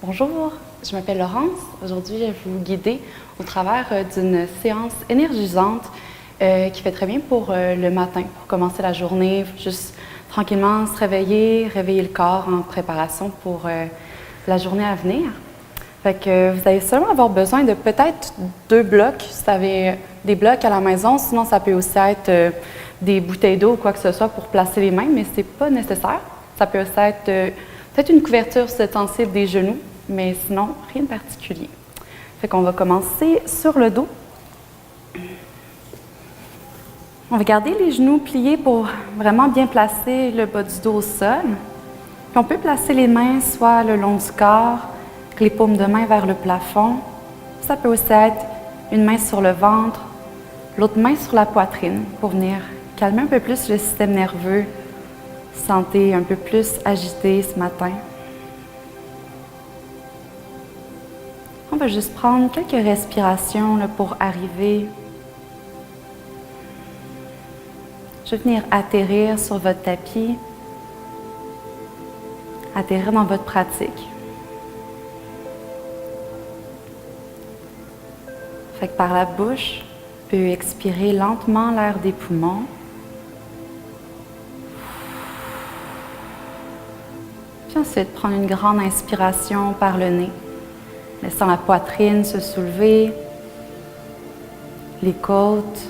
Bonjour, je m'appelle Laurence. Aujourd'hui, je vais vous guider au travers d'une séance énergisante qui fait très bien pour le matin, pour commencer la journée, juste tranquillement se réveiller, réveiller le corps en préparation pour la journée à venir. Fait que vous allez seulement avoir besoin de peut-être 2 blocs, si vous avez des blocs à la maison, sinon ça peut aussi être des bouteilles d'eau ou quoi que ce soit pour placer les mains, mais ce n'est pas nécessaire. Ça peut aussi être peut-être une couverture sur cette sensible des genoux, mais sinon, rien de particulier. Fait qu'on va commencer sur le dos. On va garder les genoux pliés pour vraiment bien placer le bas du dos au sol. Puis on peut placer les mains soit le long du corps, avec les paumes de main vers le plafond. Ça peut aussi être une main sur le ventre, l'autre main sur la poitrine pour venir calmer un peu plus le système nerveux. Sentez un peu plus agité ce matin. On va juste prendre quelques respirations là, pour arriver. Je vais venir atterrir sur votre tapis, atterrir dans votre pratique. Fait que par la bouche, vous pouvez expirer lentement l'air des poumons. Puis ensuite, prendre une grande inspiration par le nez. Laissant la poitrine se soulever, les côtes.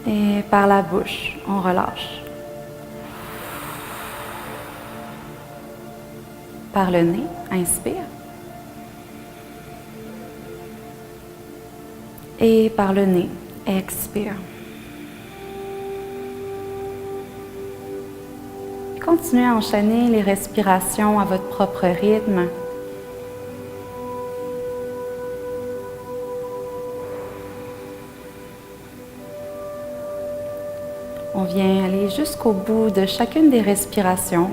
Et par la bouche, on relâche. Par le nez, inspire. Et par le nez, expire. Continuez à enchaîner les respirations à votre propre rythme. On vient aller jusqu'au bout de chacune des respirations.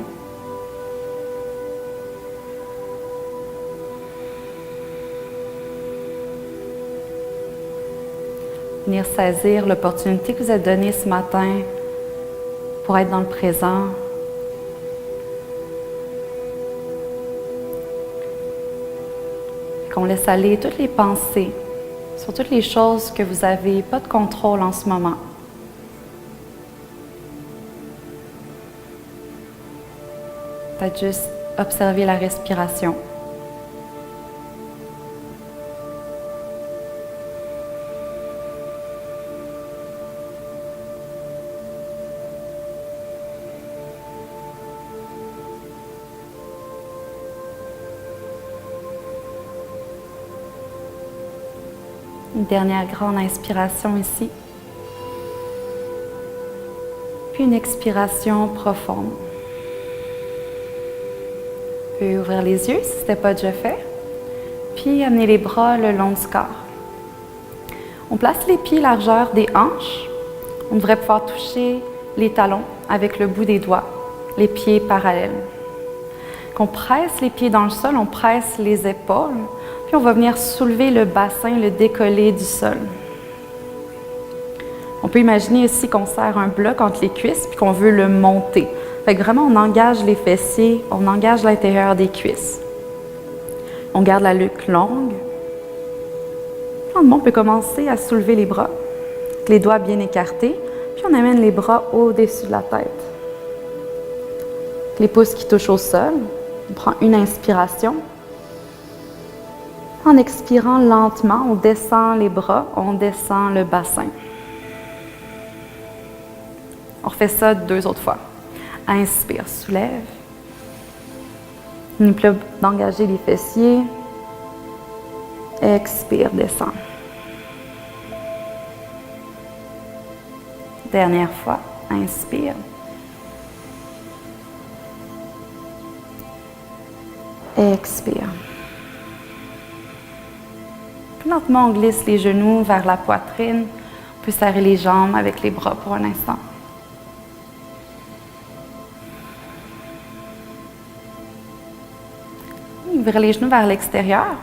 Venir saisir l'opportunité que vous êtes donnée ce matin pour être dans le présent. Qu'on laisse aller toutes les pensées sur toutes les choses que vous n'avez pas de contrôle en ce moment. Peut-être juste observer la respiration. Une dernière grande inspiration ici. Puis une expiration profonde. Vous pouvez ouvrir les yeux si ce n'était pas déjà fait. Puis amener les bras le long du corps. On place les pieds largeur des hanches. On devrait pouvoir toucher les talons avec le bout des doigts, les pieds parallèles. Qu'on presse les pieds dans le sol, on presse les épaules. Puis on va venir soulever le bassin, le décoller du sol. On peut imaginer aussi qu'on serre un bloc entre les cuisses puis qu'on veut le monter. Fait que vraiment, on engage les fessiers, on engage l'intérieur des cuisses. On garde la nuque longue. On peut commencer à soulever les bras, avec les doigts bien écartés, puis on amène les bras au-dessus de la tête. Les pouces qui touchent au sol. On prend une inspiration. En expirant lentement, on descend les bras, on descend le bassin. On refait ça 2 autres fois. Inspire, soulève. N'oublie pas d'engager les fessiers. Expire, descend. Dernière fois, inspire. Expire. Puis lentement, on glisse les genoux vers la poitrine. On peut serrer les jambes avec les bras pour un instant. Ouvrir les genoux vers l'extérieur.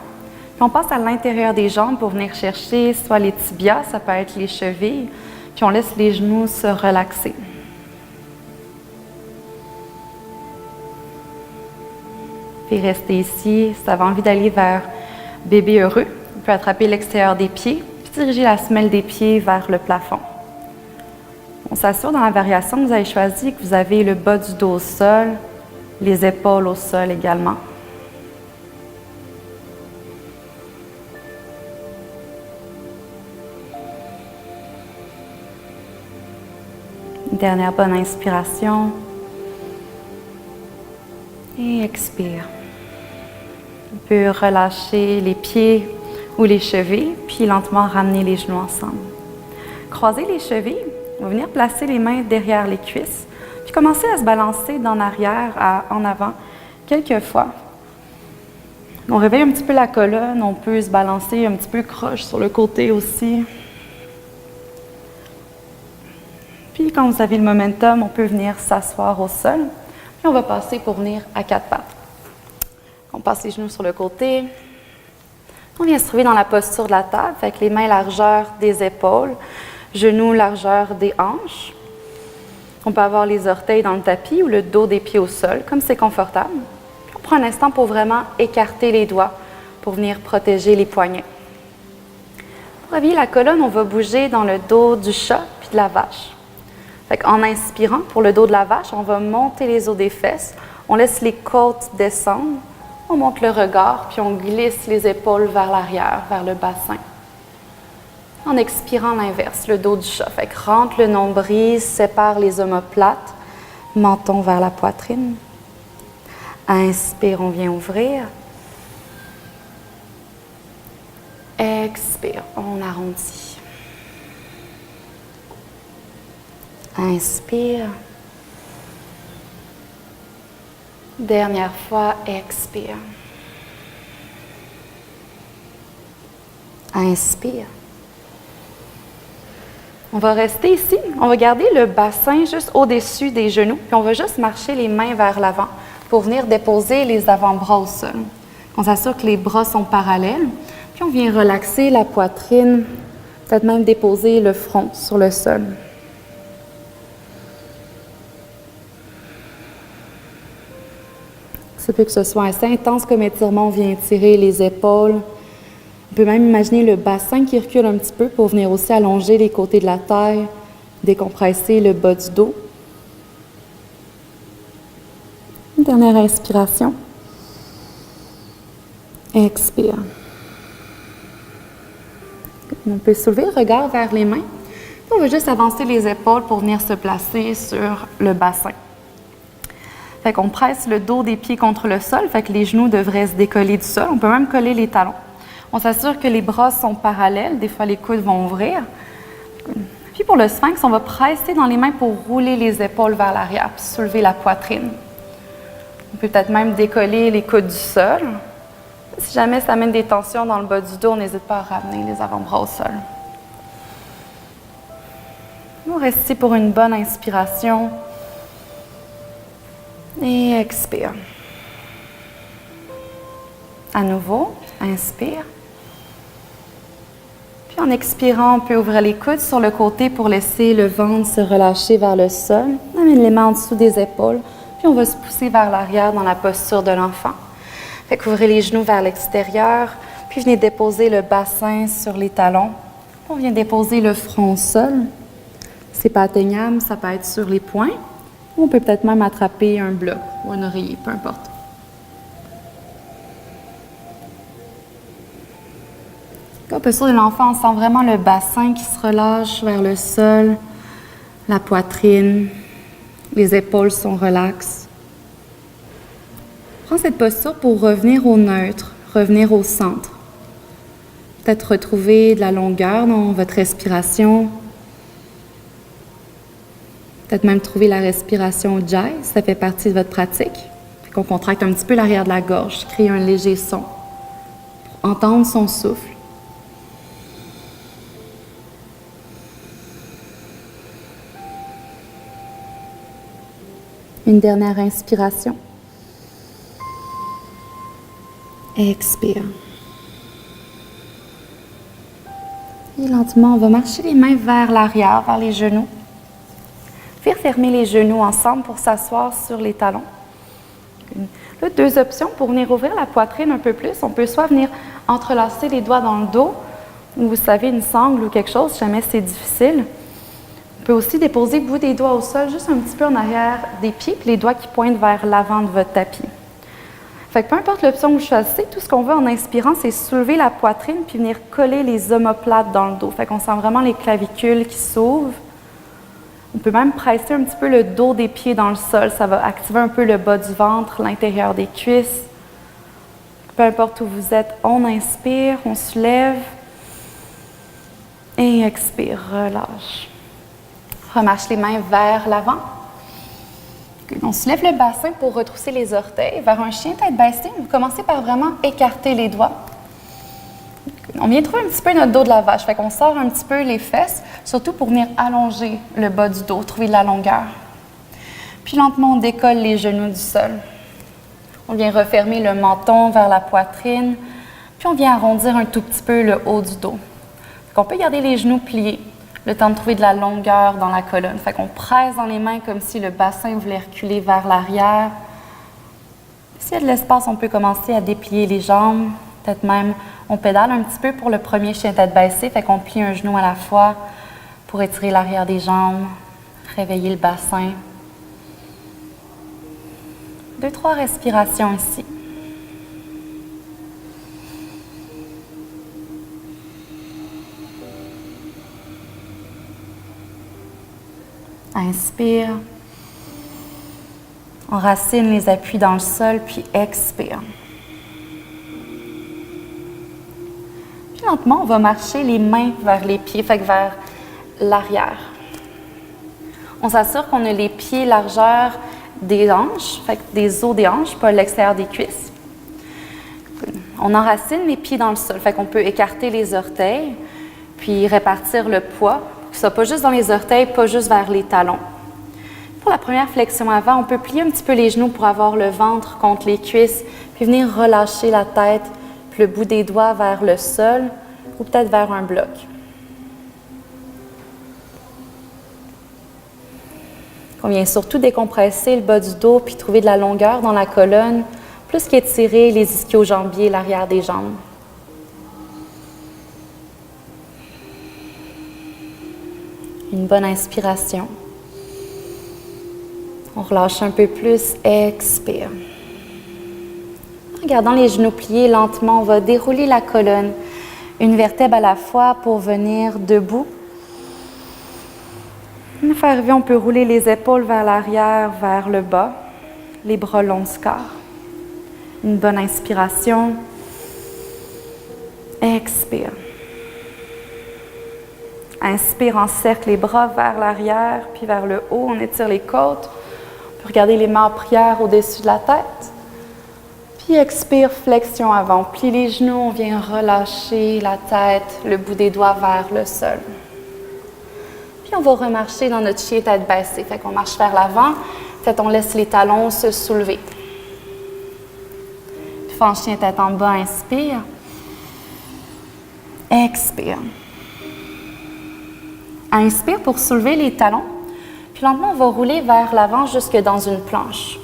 Puis on passe à l'intérieur des jambes pour venir chercher soit les tibias, ça peut être les chevilles. Puis on laisse les genoux se relaxer. Puis restez ici. Si vous avez envie d'aller vers bébé heureux, vous pouvez attraper l'extérieur des pieds, puis diriger la semelle des pieds vers le plafond. On s'assure dans la variation que vous avez choisi que vous avez le bas du dos au sol, les épaules au sol également. Une dernière bonne inspiration. Et expire. On peut relâcher les pieds ou les chevilles, puis lentement ramener les genoux ensemble. Croisez les chevilles, on va venir placer les mains derrière les cuisses, puis commencer à se balancer d'en arrière en avant quelques fois. On réveille un petit peu la colonne, on peut se balancer un petit peu croche sur le côté aussi. Puis quand vous avez le momentum, on peut venir s'asseoir au sol. Puis on va passer pour venir à quatre pattes. On passe les genoux sur le côté. On vient se trouver dans la posture de la table, avec les mains largeur des épaules, genoux largeur des hanches. On peut avoir les orteils dans le tapis ou le dos des pieds au sol, comme c'est confortable. Puis on prend un instant pour vraiment écarter les doigts pour venir protéger les poignets. Pour réveiller la colonne, on va bouger dans le dos du chat puis de la vache. En inspirant, pour le dos de la vache, on va monter les os des fesses, on laisse les côtes descendre, on monte le regard, puis on glisse les épaules vers l'arrière, vers le bassin. En expirant l'inverse, le dos du chat. Rentre le nombril, sépare les omoplates, menton vers la poitrine. Inspire, on vient ouvrir. Expire, on arrondit. Inspire. Dernière fois, expire. Inspire. On va rester ici. On va garder le bassin juste au-dessus des genoux, puis on va juste marcher les mains vers l'avant pour venir déposer les avant-bras au sol. On s'assure que les bras sont parallèles, puis on vient relaxer la poitrine, peut-être même déposer le front sur le sol. Ça peut que ce soit assez intense comme étirement, on vient étirer les épaules. On peut même imaginer le bassin qui recule un petit peu pour venir aussi allonger les côtés de la taille, décompresser le bas du dos. Une dernière inspiration. Expire. On peut soulever le regard vers les mains. On va juste avancer les épaules pour venir se placer sur le bassin. On presse le dos des pieds contre le sol, les genoux devraient se décoller du sol. On peut même coller les talons. On s'assure que les bras sont parallèles. Des fois, les coudes vont ouvrir. Puis pour le sphinx, on va presser dans les mains pour rouler les épaules vers l'arrière, puis soulever la poitrine. On peut peut-être même décoller les coudes du sol. Si jamais ça amène des tensions dans le bas du dos, on n'hésite pas à ramener les avant-bras au sol. On reste ici pour une bonne inspiration. Et expire. À nouveau, inspire. Puis en expirant, on peut ouvrir les coudes sur le côté pour laisser le ventre se relâcher vers le sol. On amène les mains en dessous des épaules. Puis on va se pousser vers l'arrière dans la posture de l'enfant. Ouvrez les genoux vers l'extérieur. Puis venez déposer le bassin sur les talons. On vient déposer le front au sol. C'est pas atteignable, ça peut être sur les poings. Ou on peut peut-être même attraper un bloc ou un oreiller, peu importe. Au posture de l'enfant, on sent vraiment le bassin qui se relâche vers le sol, la poitrine, les épaules sont relaxes. Prends cette posture pour revenir au neutre, revenir au centre. Peut-être retrouver de la longueur dans votre respiration. Peut-être même trouver la respiration Ujjayi, ça fait partie de votre pratique. Puis qu'on contracte un petit peu l'arrière de la gorge, créer un léger son pour entendre son souffle. Une dernière inspiration. Expire. Et lentement, on va marcher les mains vers l'arrière, vers les genoux. Puis fermer les genoux ensemble pour s'asseoir sur les talons. Là, deux options pour venir ouvrir la poitrine un peu plus. On peut soit venir entrelacer les doigts dans le dos, ou vous savez, une sangle ou quelque chose, si jamais c'est difficile. On peut aussi déposer le bout des doigts au sol, juste un petit peu en arrière des pieds, puis les doigts qui pointent vers l'avant de votre tapis. Fait que peu importe l'option que vous choisissez, tout ce qu'on veut en inspirant, c'est soulever la poitrine puis venir coller les omoplates dans le dos. Fait qu'on sent vraiment les clavicules qui s'ouvrent. On peut même presser un petit peu le dos des pieds dans le sol. Ça va activer un peu le bas du ventre, l'intérieur des cuisses. Peu importe où vous êtes, on inspire, on se lève. Et expire, relâche. Remarche les mains vers l'avant. On soulève le bassin pour retrousser les orteils vers un chien tête baissée. Vous commencez par vraiment écarter les doigts. On vient trouver un petit peu notre dos de la vache. Fait qu'on sort un petit peu les fesses, surtout pour venir allonger le bas du dos, trouver de la longueur. Puis lentement, on décolle les genoux du sol. On vient refermer le menton vers la poitrine. Puis on vient arrondir un tout petit peu le haut du dos. On peut garder les genoux pliés, le temps de trouver de la longueur dans la colonne. Fait qu'on presse dans les mains comme si le bassin voulait reculer vers l'arrière. S'il y a de l'espace, on peut commencer à déplier les jambes. Peut-être même, on pédale un petit peu pour le premier chien tête baissée. Fait qu'on plie un genou à la fois pour étirer l'arrière des jambes, réveiller le bassin. 2-3 respirations ici. Inspire. Enracine les appuis dans le sol, puis expire. Puis lentement, on va marcher les mains vers les pieds, fait que vers l'arrière. On s'assure qu'on a les pieds largeur des hanches, fait que des os des hanches, pas l'extérieur des cuisses. On enracine les pieds dans le sol, fait qu'on peut écarter les orteils, puis répartir le poids. Que ce soit pas juste dans les orteils, pas juste vers les talons. Pour la première flexion avant, on peut plier un petit peu les genoux pour avoir le ventre contre les cuisses, puis venir relâcher la tête, puis le bout des doigts vers le sol, ou peut-être vers un bloc. On vient surtout décompresser le bas du dos, puis trouver de la longueur dans la colonne, plus qu'étirer les ischio-jambiers, l'arrière des jambes. Une bonne inspiration. On relâche un peu plus, expire. En gardant les genoux pliés, lentement, on va dérouler la colonne, une vertèbre à la fois pour venir debout. Une fois arrivé, on peut rouler les épaules vers l'arrière, vers le bas, les bras longs du corps. Une bonne inspiration. Expire. Inspire, encercle les bras vers l'arrière, puis vers le haut. On étire les côtes. On peut regarder les mains en prière au-dessus de la tête. Puis expire, flexion avant. On plie les genoux, on vient relâcher la tête, le bout des doigts vers le sol. Puis on va remarcher dans notre chien tête baissée. Fait qu'on marche vers l'avant. Peut-être on laisse les talons se soulever. Puis en chien tête en bas, inspire. Expire. Inspire pour soulever les talons. Puis lentement, on va rouler vers l'avant jusque dans une planche.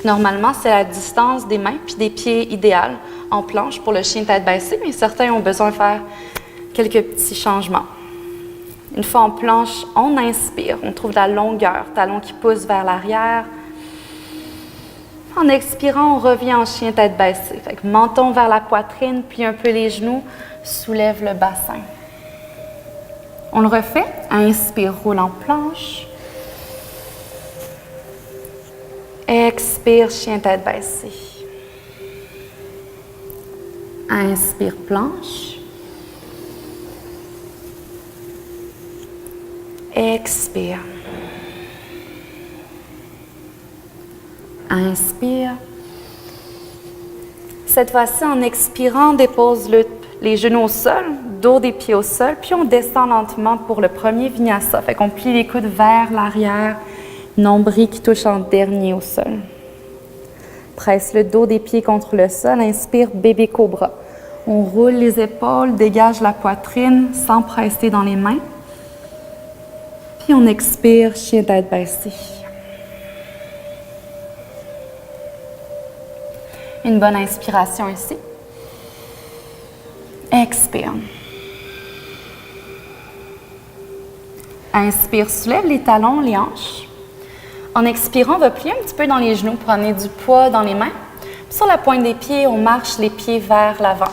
Normalement, c'est la distance des mains puis des pieds idéale en planche pour le chien tête baissée, mais certains ont besoin de faire quelques petits changements. Une fois en planche, on inspire. On trouve de la longueur, talons qui poussent vers l'arrière. En expirant, on revient en chien tête baissée. Fait que menton vers la poitrine, plie un peu les genoux, soulève le bassin. On le refait. Inspire, roule en planche. Expire, chien tête baissée. Inspire, planche. Expire. Inspire. Cette fois-ci, en expirant, dépose les genoux au sol, dos des pieds au sol, puis on descend lentement pour le premier vinyasa. Fait qu'on plie les coudes vers l'arrière, nombril qui touche en dernier au sol. Presse le dos des pieds contre le sol, inspire, bébé cobra. On roule les épaules, dégage la poitrine sans presser dans les mains. Puis on expire, chien tête baissée. Une bonne inspiration ici. Expire. Inspire, soulève les talons, les hanches. En expirant, on va plier un petit peu dans les genoux pour amener du poids dans les mains. Puis sur la pointe des pieds, on marche les pieds vers l'avant.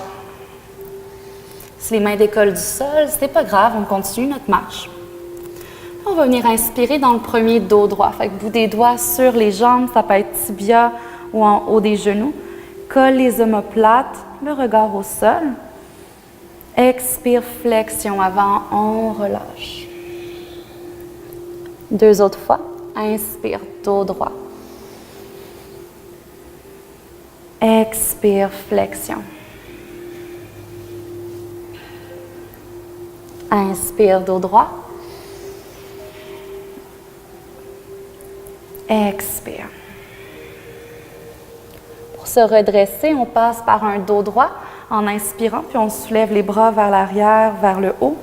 Si les mains décollent du sol, ce n'est pas grave, on continue notre marche. Puis on va venir inspirer dans le premier dos droit. Fait que bout des doigts sur les jambes, ça peut être tibia ou en haut des genoux. Colle les omoplates, le regard au sol. Expire, flexion avant, on relâche. 2 autres fois. Inspire, dos droit. Expire, flexion. Inspire, dos droit. Expire. Pour se redresser, on passe par un dos droit en inspirant, puis on soulève les bras vers l'arrière, vers le haut.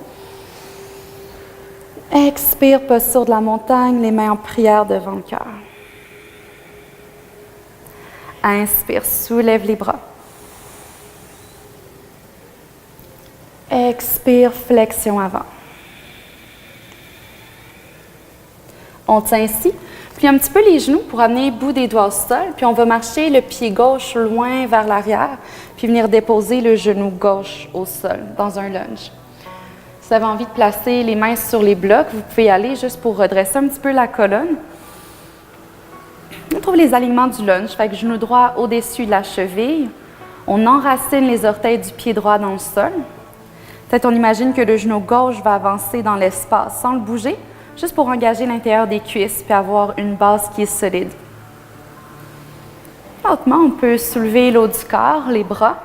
Expire, posture de la montagne, les mains en prière devant le cœur. Inspire, soulève les bras. Expire, flexion avant. On tient ici, plie un petit peu les genoux pour amener le bout des doigts au sol, puis on va marcher le pied gauche loin vers l'arrière, puis venir déposer le genou gauche au sol dans un lunge. Si vous avez envie de placer les mains sur les blocs, vous pouvez y aller juste pour redresser un petit peu la colonne. On trouve les alignements du lunge, fait que genou droit au-dessus de la cheville. On enracine les orteils du pied droit dans le sol. Peut-être on imagine que le genou gauche va avancer dans l'espace sans le bouger, juste pour engager l'intérieur des cuisses et avoir une base qui est solide. Lentement, on peut soulever le haut du corps, les bras.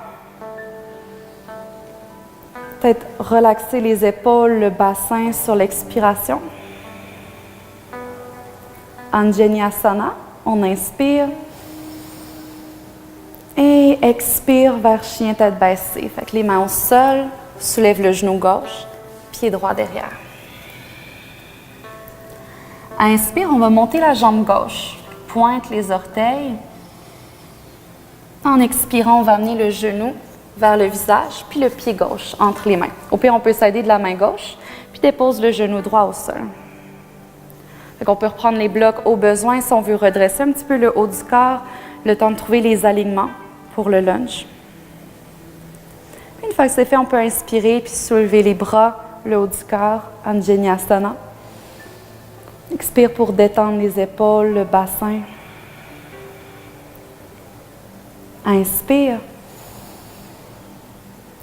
Peut-être relaxer les épaules, le bassin sur l'expiration. Anjaneyasana, on inspire. Et expire vers chien tête baissée. Fait que les mains au sol, soulève le genou gauche, pied droit derrière. Inspire, on va monter la jambe gauche. Pointe les orteils. En expirant, on va amener le genou vers le visage, puis le pied gauche entre les mains. Au pire, on peut s'aider de la main gauche, puis dépose le genou droit au sol. On peut reprendre les blocs au besoin si on veut redresser un petit peu le haut du corps, le temps de trouver les alignements pour le lunge. Une fois que c'est fait, on peut inspirer puis soulever les bras, le haut du corps, Anjaneyasana. Expire pour détendre les épaules, le bassin. Inspire.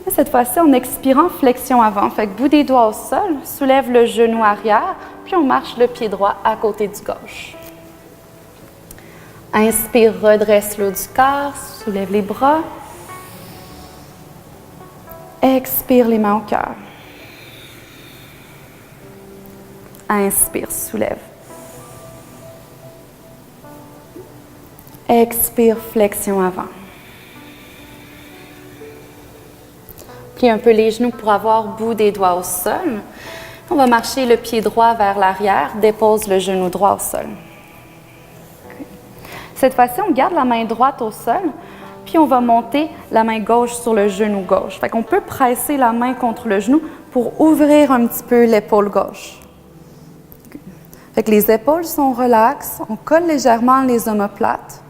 Et cette fois-ci, en expirant, flexion avant. Fait que bout des doigts au sol, soulève le genou arrière, puis on marche le pied droit à côté du gauche. Inspire, redresse le haut du corps, soulève les bras. Expire, les mains au cœur. Inspire, soulève. Expire, flexion avant. Plie un peu les genoux pour avoir bout des doigts au sol. On va marcher le pied droit vers l'arrière, dépose le genou droit au sol. Cette fois-ci, on garde la main droite au sol, puis on va monter la main gauche sur le genou gauche. Fait qu'on peut presser la main contre le genou pour ouvrir un petit peu l'épaule gauche. Fait que les épaules sont relaxes, on colle légèrement les omoplates.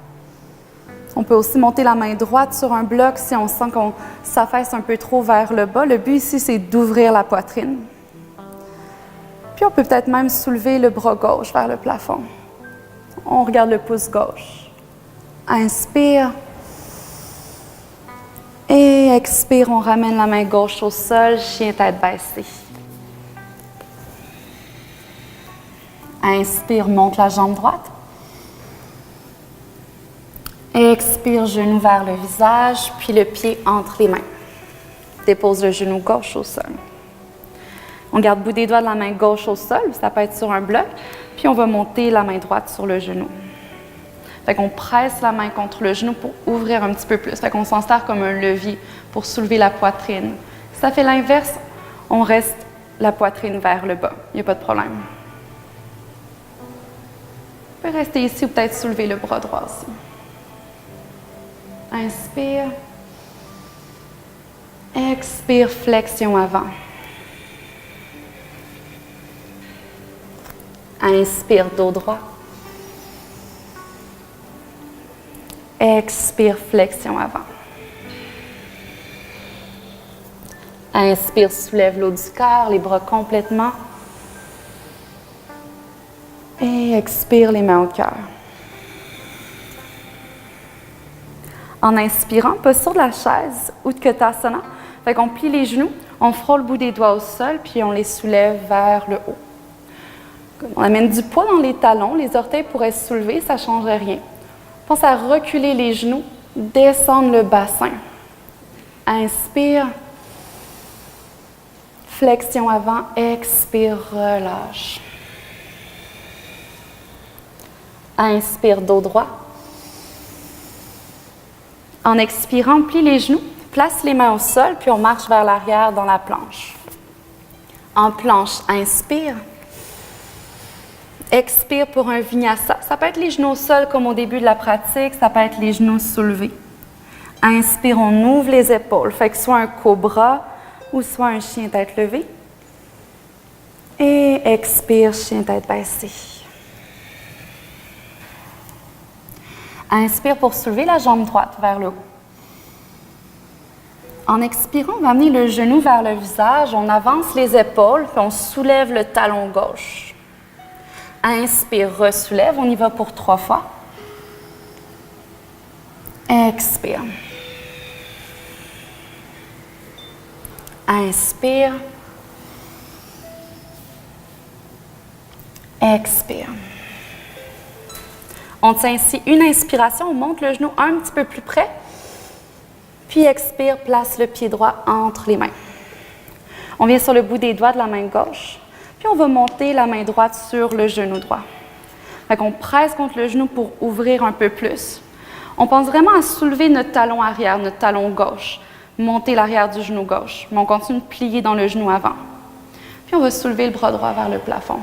On peut aussi monter la main droite sur un bloc si on sent qu'on s'affaisse un peu trop vers le bas. Le but ici, c'est d'ouvrir la poitrine. Puis on peut peut-être même soulever le bras gauche vers le plafond. On regarde le pouce gauche. Inspire. Et expire, on ramène la main gauche au sol, chien tête baissée. Inspire, monte la jambe droite. Expire, genou vers le visage, puis le pied entre les mains. Dépose le genou gauche au sol. On garde le bout des doigts de la main gauche au sol, ça peut être sur un bloc, puis on va monter la main droite sur le genou. Fait qu'on presse la main contre le genou pour ouvrir un petit peu plus. Fait qu'on s'en sert comme un levier pour soulever la poitrine. Si ça fait l'inverse, on reste la poitrine vers le bas. Il n'y a pas de problème. On peut rester ici ou peut-être soulever le bras droit aussi. Inspire. Expire, flexion avant. Inspire, dos droit. Expire, flexion avant. Inspire, soulève l'eau du corps, les bras complètement. Et expire, les mains au cœur. En inspirant, posture de la chaise, Utkatasana. Fait qu'on plie les genoux, on frôle le bout des doigts au sol, puis on les soulève vers le haut. On amène du poids dans les talons, les orteils pourraient se soulever, ça ne changerait rien. Pense à reculer les genoux, descendre le bassin. Inspire. Flexion avant, expire, relâche. Inspire, dos droit. En expirant, plie les genoux, place les mains au sol, puis on marche vers l'arrière dans la planche. En planche, inspire. Expire pour un vinyasa. Ça peut être les genoux au sol comme au début de la pratique, ça peut être les genoux soulevés. Inspire, on ouvre les épaules, fait que soit un cobra ou soit un chien tête levée. Et expire, chien tête baissée. Inspire pour soulever la jambe droite vers le haut. En expirant, on va amener le genou vers le visage, on avance les épaules, puis on soulève le talon gauche. Inspire, ressoulève, on y va pour 3 fois. Expire. Inspire. Expire. On tient ici une inspiration, on monte le genou un petit peu plus près. Puis expire, place le pied droit entre les mains. On vient sur le bout des doigts de la main gauche. Puis on va monter la main droite sur le genou droit. Fait qu'on presse contre le genou pour ouvrir un peu plus. On pense vraiment à soulever notre talon arrière, notre talon gauche. Monter l'arrière du genou gauche. Mais on continue de plier dans le genou avant. Puis on va soulever le bras droit vers le plafond.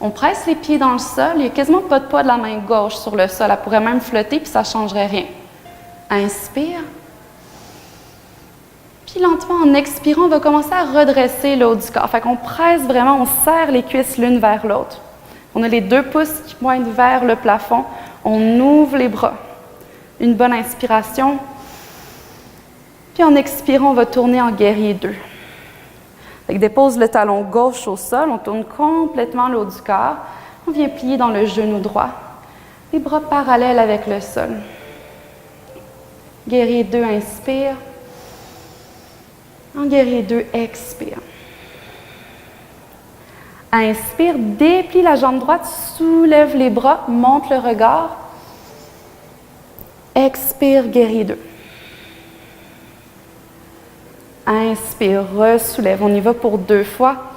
On presse les pieds dans le sol. Il n'y a quasiment pas de poids de la main gauche sur le sol. Elle pourrait même flotter puis ça ne changerait rien. Inspire. Puis lentement, en expirant, on va commencer à redresser le haut du corps. Fait qu'on presse vraiment, on serre les cuisses l'une vers l'autre. On a les 2 pouces qui pointent vers le plafond. On ouvre les bras. Une bonne inspiration. Puis en expirant, on va tourner en guerrier 2. Fait que dépose le talon gauche au sol, on tourne complètement le haut du corps. On vient plier dans le genou droit. Les bras parallèles avec le sol. Guerrier 2, inspire. En guerrier 2, expire. Inspire, déplie la jambe droite, soulève les bras, monte le regard. Expire, guerrier 2. Inspire, ressoulève. On y va pour 2 fois.